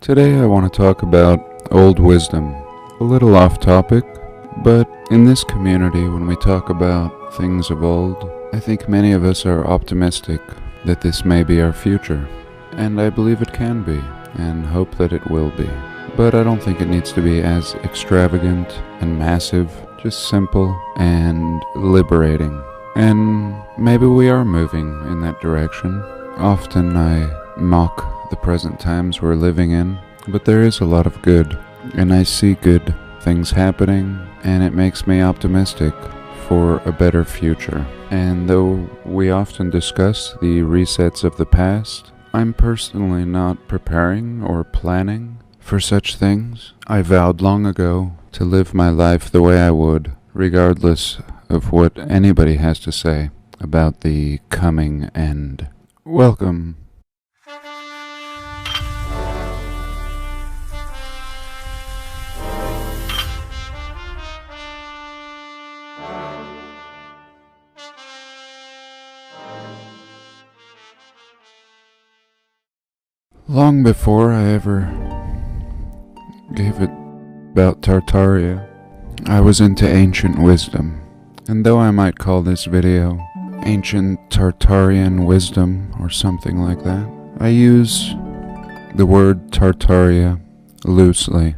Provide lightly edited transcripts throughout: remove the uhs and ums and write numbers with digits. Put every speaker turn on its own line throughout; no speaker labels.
Today I want to talk about old wisdom. A little off topic, but in this community when we talk about things of old, I think many of us are optimistic that this may be our future. And I believe it can be, and hope that it will be. But I don't think it needs to be as extravagant and massive, just simple and liberating. And maybe we are moving in that direction. Often I mock the present times we're living in, but there is a lot of good, and I see good things happening, and it makes me optimistic for a better future. And though we often discuss the resets of the past, I'm personally not preparing or planning for such things. I vowed long ago to live my life the way I would, regardless of what anybody has to say about the coming end. Welcome. Long before I ever gave it about Tartaria, I was into ancient wisdom. And though I might call this video Ancient Tartarian Wisdom or something like that, I use the word Tartaria loosely.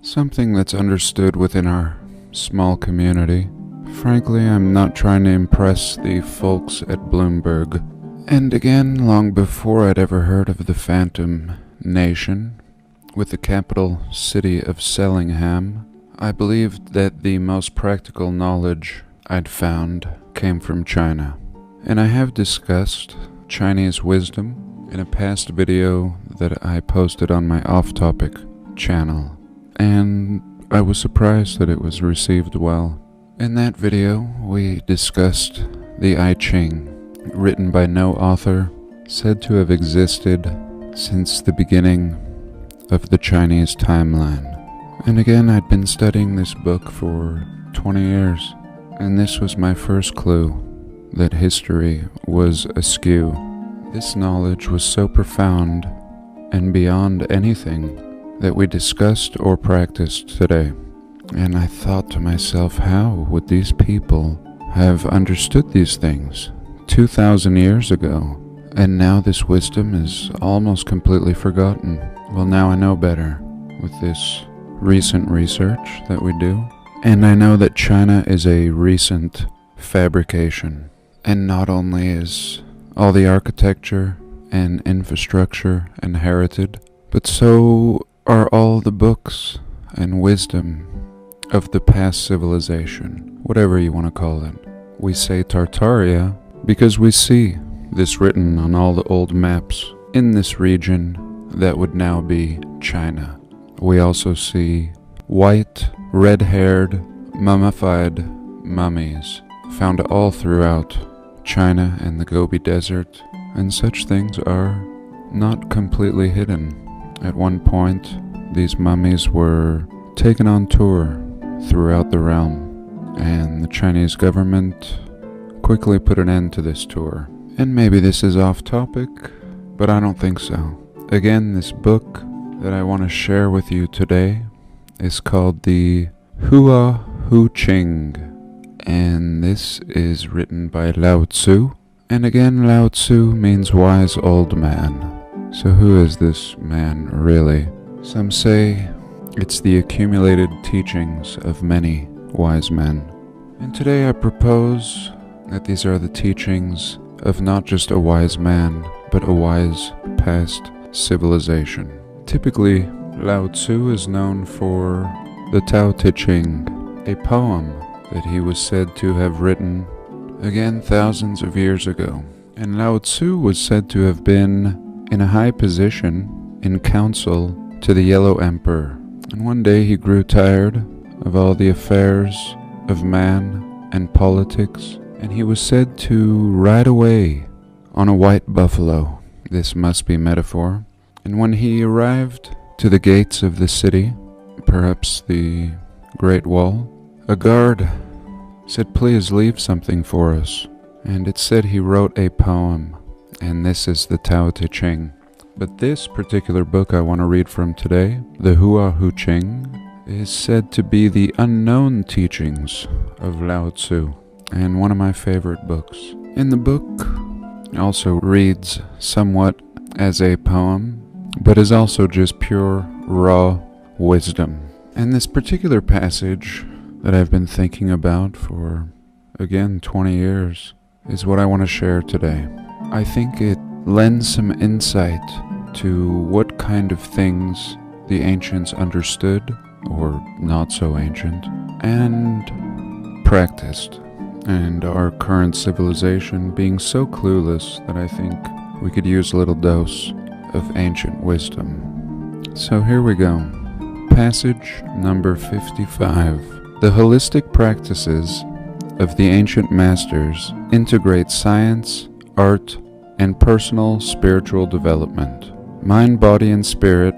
Something that's understood within our small community. Frankly, I'm not trying to impress the folks at Bloomberg. And again, long before I'd ever heard of the Phantom Nation, with the capital city of Sellingham, I believed that the most practical knowledge I'd found came from China. And I have discussed Chinese wisdom in a past video that I posted on my off-topic channel, and I was surprised that it was received well. In that video, we discussed the I Ching, written by no author, said to have existed since the beginning of the Chinese timeline. And again, I'd been studying this book for 20 years, and this was my first clue that history was askew. This knowledge was so profound and beyond anything that we discussed or practiced today. And I thought to myself, how would these people have understood these things 2,000 years ago? And now this wisdom is almost completely forgotten. Well, now I know better with this recent research that we do. And I know that China is a recent fabrication. And not only is all the architecture and infrastructure inherited, but so are all the books and wisdom of the past civilization, whatever you want to call it. We say Tartaria because we see this written on all the old maps in this region that would now be China. We also see white, red-haired, mummified mummies found all throughout China and the Gobi Desert, and such things are not completely hidden. At one point, these mummies were taken on tour throughout the realm, and the Chinese government quickly put an end to this tour. And maybe this is off topic, but I don't think so. Again, this book that I want to share with you today is called the Hua Hu Ching, and this is written by Lao Tzu. And again, Lao Tzu means wise old man. So who is this man really? Some say it's the accumulated teachings of many wise men. And today I propose that these are the teachings of not just a wise man, but a wise past civilization. Typically, Lao Tzu is known for the Tao Te Ching, a poem that he was said to have written, again, thousands of years ago. And Lao Tzu was said to have been in a high position in council to the Yellow Emperor. And one day he grew tired of all the affairs of man and politics, and he was said to ride away on a white buffalo. This must be metaphor. And when he arrived to the gates of the city, perhaps the Great Wall, a guard said, "Please leave something for us." And it said he wrote a poem, and this is the Tao Te Ching. But this particular book I want to read from today, the Hua Hu Ching, is said to be the unknown teachings of Lao Tzu, and one of my favorite books. In the book, it also reads somewhat as a poem, but is also just pure, raw wisdom. And this particular passage that I've been thinking about for, again, 20 years, is what I want to share today. I think it lends some insight to what kind of things the ancients understood, or not so ancient, and practiced, and our current civilization being so clueless that I think we could use a little dose of ancient wisdom. So here we go. Passage number 55. The holistic practices of the ancient masters integrate science, art, and personal spiritual development. Mind, body, and spirit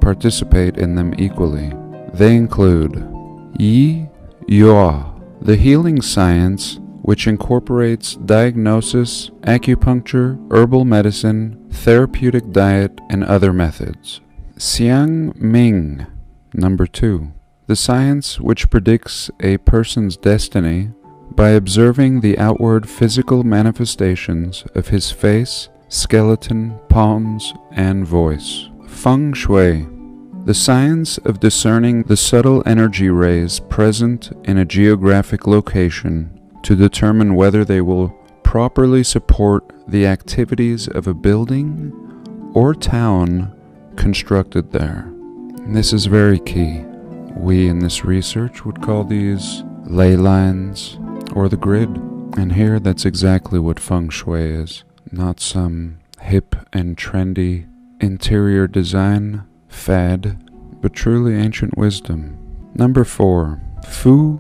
participate in them equally. They include Yi Yua, the healing science which incorporates diagnosis, acupuncture, herbal medicine, therapeutic diet, and other methods. Xiang Ming, number 2, the science which predicts a person's destiny by observing the outward physical manifestations of his face, skeleton, palms, and voice. Feng Shui, the science of discerning the subtle energy rays present in a geographic location to determine whether they will properly support the activities of a building or town constructed there. And this is very key. We in this research would call these ley lines or the grid. And here that's exactly what Feng Shui is. Not some hip and trendy interior design fad, but truly ancient wisdom. Number 4, Fu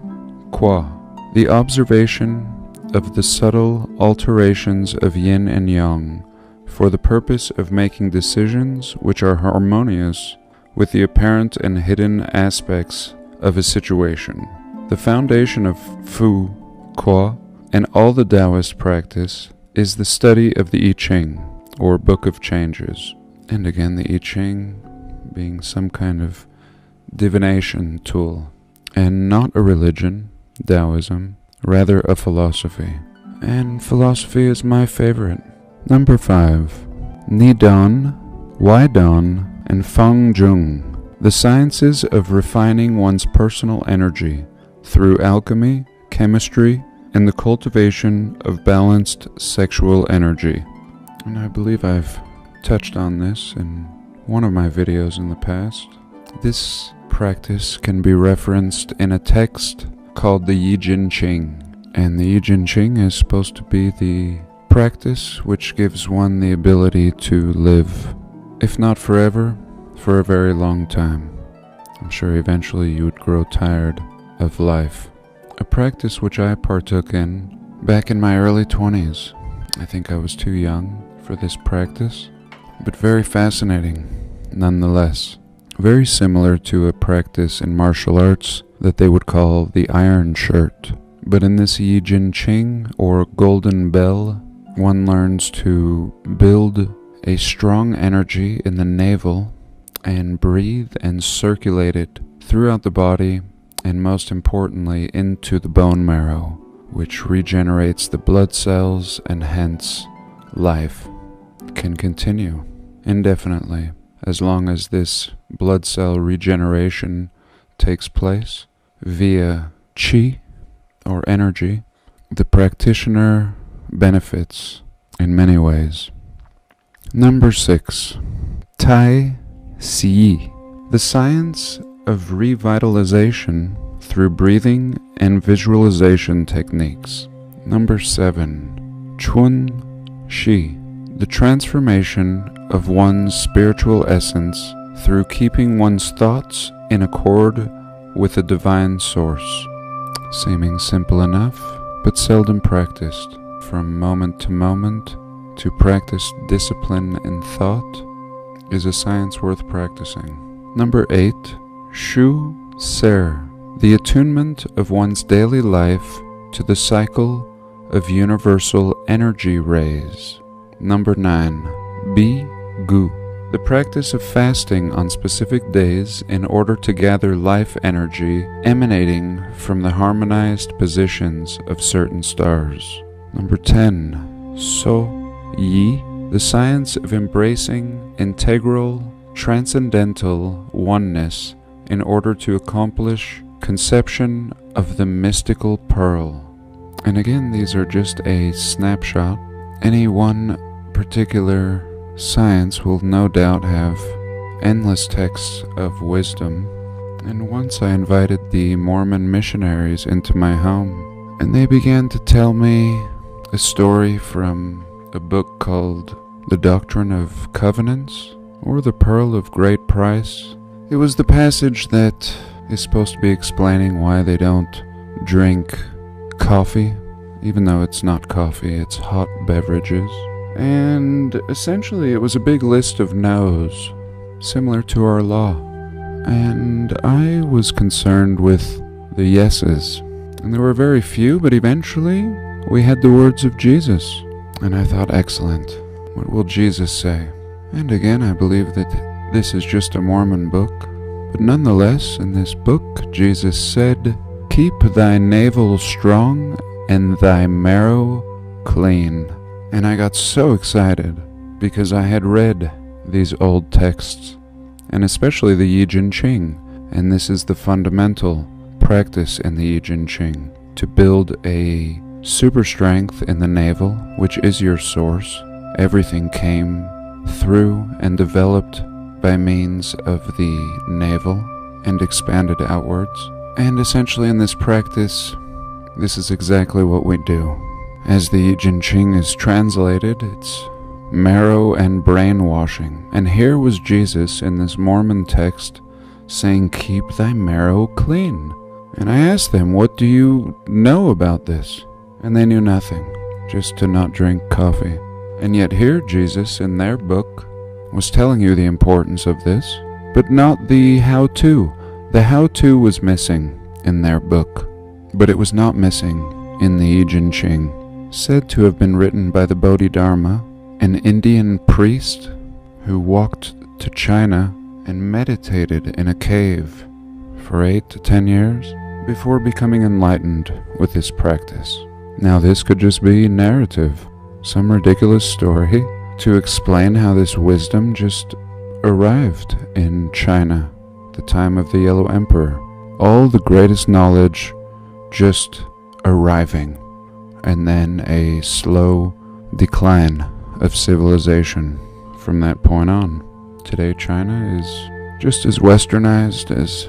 Qua, the observation of the subtle alterations of yin and yang for the purpose of making decisions which are harmonious with the apparent and hidden aspects of a situation. The foundation of Fu Qua and all the Taoist practice is the study of the I Ching, or Book of Changes. And again, the I Ching being some kind of divination tool, and not a religion, Taoism, rather a philosophy. And philosophy is my favorite. Number 5, Nidon, Weidon, and Feng Zheng, the sciences of refining one's personal energy through alchemy, chemistry, and the cultivation of balanced sexual energy. And I believe I've touched on this in one of my videos in the past. This practice can be referenced in a text called the Yi Jin Qing. And the Yi Jin Qing is supposed to be the practice which gives one the ability to live, if not forever, for a very long time. I'm sure eventually you would grow tired of life. A practice which I partook in back in my early 20s. I think I was too young for this practice, but very fascinating nonetheless. Very similar to a practice in martial arts that they would call the Iron Shirt. But in this Yi Jin Qing, or Golden Bell, one learns to build a strong energy in the navel and breathe and circulate it throughout the body, and most importantly into the bone marrow, which regenerates the blood cells, and hence life can continue indefinitely as long as this blood cell regeneration takes place via qi, or energy. The practitioner benefits in many ways. Number 6, Tai Si, the science of revitalization through breathing and visualization techniques. Number 7, Chun Shi, the transformation of one's spiritual essence through keeping one's thoughts in accord with the divine source. Seeming simple enough, but seldom practiced. From moment to moment, to practice discipline in thought is a science worth practicing. Number 8, Shu Ser, the attunement of one's daily life to the cycle of universal energy rays. Number 9, Bi Gu, the practice of fasting on specific days in order to gather life energy emanating from the harmonized positions of certain stars. Number 10. So Yi, the science of embracing integral, transcendental oneness in order to accomplish conception of the mystical pearl. And again, these are just a snapshot. Any one particular science will no doubt have endless texts of wisdom. And once I invited the Mormon missionaries into my home, and they began to tell me a story from a book called The Doctrine of Covenants, or The Pearl of Great Price. It was the passage that is supposed to be explaining why they don't drink coffee, even though it's not coffee, it's hot beverages. And essentially it was a big list of no's, similar to our law. And I was concerned with the yeses. And there were very few, but eventually we had the words of Jesus. And I thought, excellent. What will Jesus say? And again, I believe that this is just a Mormon book. But nonetheless, in this book, Jesus said, "Keep thy navel strong and thy marrow clean." And I got so excited because I had read these old texts, and especially the Yi Jin Qing, and this is the fundamental practice in the Yi Jin Qing, to build a super strength in the navel, which is your source. Everything came through and developed by means of the navel and expanded outwards. And essentially in this practice, this is exactly what we do. As the Yi Jin Qing is translated, it's marrow and brainwashing. And here was Jesus in this Mormon text saying, "Keep thy marrow clean." And I asked them, "What do you know about this?" And they knew nothing, just to not drink coffee. And yet here Jesus in their book was telling you the importance of this, but not the how-to. The how-to was missing in their book, but it was not missing in the Yi Jin Qing, said to have been written by the Bodhidharma, an Indian priest who walked to China and meditated in a cave for 8 to 10 years before becoming enlightened with this practice. Now this could just be narrative, some ridiculous story to explain how this wisdom just arrived in China, the time of the Yellow Emperor. All the greatest knowledge just arriving, and then a slow decline of civilization from that point on. Today China is just as westernized as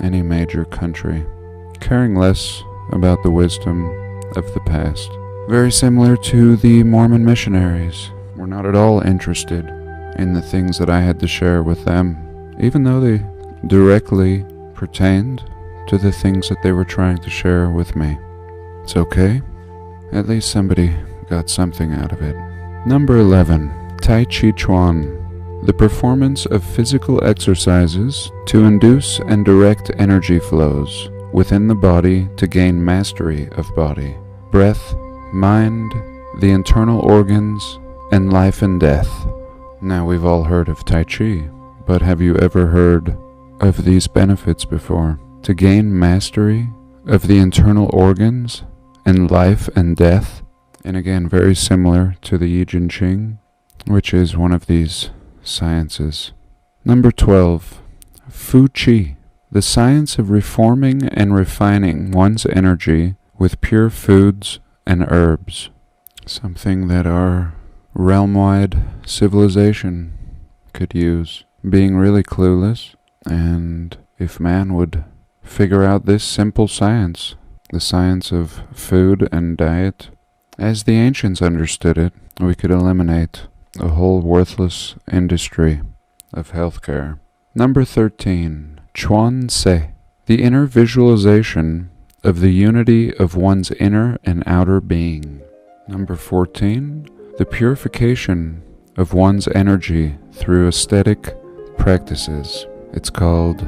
any major country, caring less about the wisdom of the past. Very similar to the Mormon missionaries. Were not at all interested in the things that I had to share with them, even though they directly pertained to the things that they were trying to share with me. It's okay. At least somebody got something out of it. Number 11. Tai Chi Chuan. The performance of physical exercises to induce and direct energy flows within the body to gain mastery of body, breath, mind, the internal organs, and life and death. Now we've all heard of Tai Chi, but have you ever heard of these benefits before? To gain mastery of the internal organs and life and death, and again very similar to the Yi Jin Qing, which is one of these sciences. Number 12. Fu Qi, the science of reforming and refining one's energy with pure foods and herbs, something that our realm-wide civilization could use, being really clueless. And if man would figure out this simple science, the science of food and diet, as the ancients understood it, we could eliminate a whole worthless industry of healthcare. Number 13. Chuan Se, the inner visualization of the unity of one's inner and outer being. Number 14. The purification of one's energy through aesthetic practices. It's called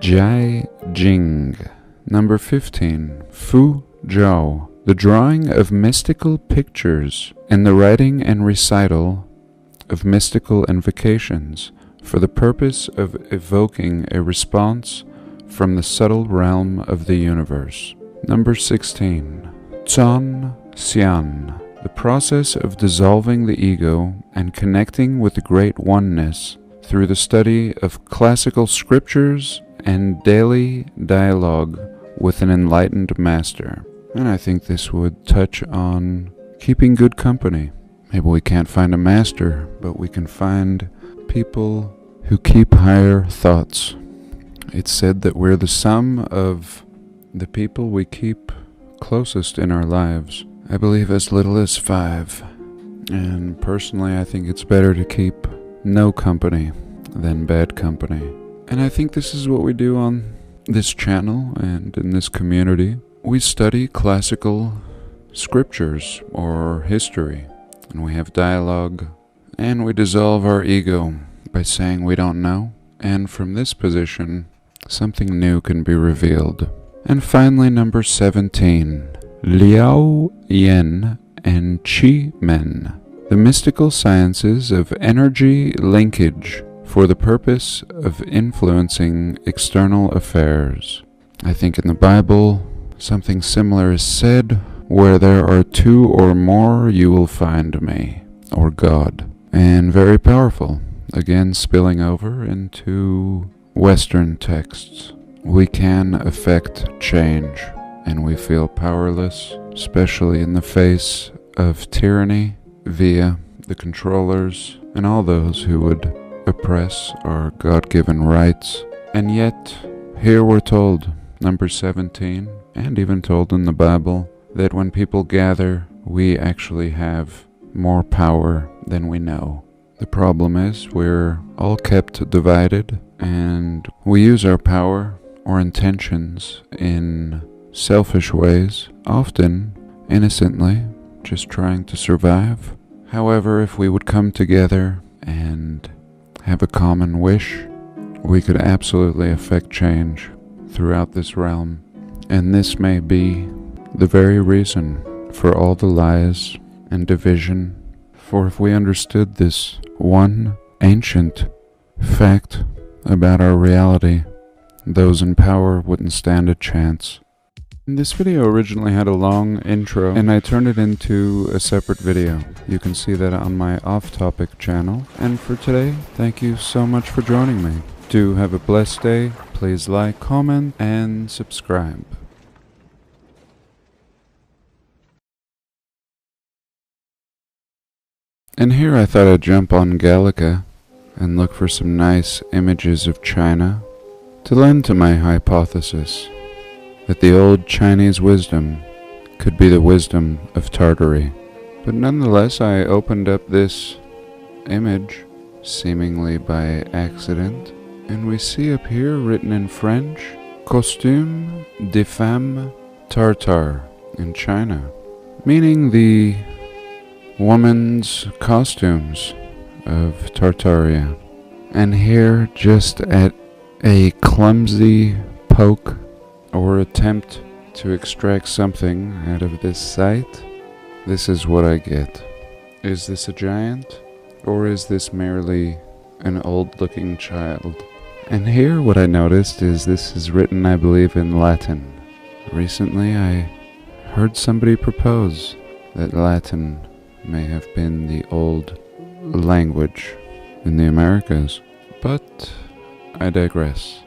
Jai Jing. Number 15. Fu Zhao, the drawing of mystical pictures and the writing and recital of mystical invocations for the purpose of evoking a response from the subtle realm of the universe. Number 16. Zon Xian. The process of dissolving the ego and connecting with the great oneness through the study of classical scriptures and daily dialogue with an enlightened master. And I think this would touch on keeping good company. Maybe we can't find a master, but we can find people who keep higher thoughts. It's said that we're the sum of the people we keep closest in our lives. I believe as little as 5. And personally, I think it's better to keep no company than bad company. And I think this is what we do on this channel and in this community. We study classical scriptures or history, and we have dialogue, and we dissolve our ego by saying we don't know, and from this position, something new can be revealed. And finally, number 17, Liao Yen and Qi Men, the mystical sciences of energy linkage for the purpose of influencing external affairs. I think in the Bible, something similar is said, where there are 2 or more, you will find me, or God. And very powerful. Again, spilling over into Western texts. We can affect change, and we feel powerless, especially in the face of tyranny via the controllers and all those who would oppress our God-given rights. And yet, here we're told, number 17, and even told in the Bible, that when people gather, we actually have more power than we know. The problem is we're all kept divided, and we use our power or intentions in selfish ways, often innocently, just trying to survive. However, if we would come together and have a common wish, we could absolutely affect change throughout this realm. And this may be the very reason for all the lies and division. For if we understood this one ancient fact about our reality, those in power wouldn't stand a chance. This video originally had a long intro, and I turned it into a separate video. You can see that on my off-topic channel. And for today, thank you so much for joining me. Do have a blessed day. Please like, comment, and subscribe. And here I thought I'd jump on Gallica and look for some nice images of China to lend to my hypothesis that the old Chinese wisdom could be the wisdom of Tartary. But nonetheless, I opened up this image, seemingly by accident, and we see up here written in French, Costume de femme tartare in China, meaning the woman's costumes of Tartaria. And here, just at a clumsy poke or attempt to extract something out of this site, this is what I get. Is this a giant? Or is this merely an old-looking child? And here what I noticed is this is written, I believe, in Latin. Recently I heard somebody propose that Latin may have been the old language in the Americas, but I digress.